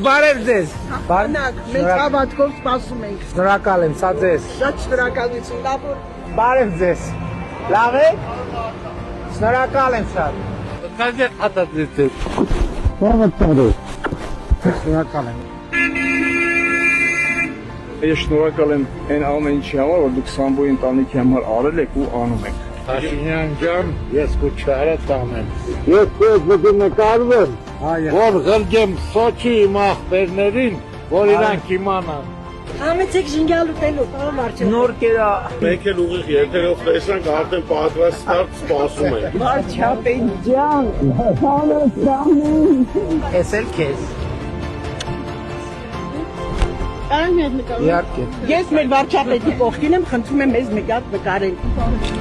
բարև ձեզ։ Մենք հավատքով սպասում ենք։ Շնորհակալ եմ, սա ձեզ։ Շատ շնորհակալություն, լավ որ Բարև ձեզ։ Լավ եք։ Շնորհակալ եմ շատ։ Կազեր հատածից։ Շնորհակալ եմ։ Ես շնորհակալ եմ այն ամեն ինչի համար, որ դուք Սամբոյի ընտանիքի համար արել եք ու անում եք։ Փաշինյան ջան, ես քուչարը տանեմ։ Ես քեզ պետք է նկարվեմ, որ զրկեմ Սոչի իմ ախպերներին, որ իրանք իմանան։ Համեցեք ժինգալ ուտելու, պարոն Վարչապետ։ Նոր կերա։ Մենք էլ ուղիղ երթերով տեսանք, արդեն պատրաստ սպասում ենք։ Վարչապետ ջան, Ես էլ քեզ։ Ահա նկարում։ Իհարկե։ Ես մեր վարչապետի կողքին եմ, խնդրում եմ մեզ մի հատ նկարել։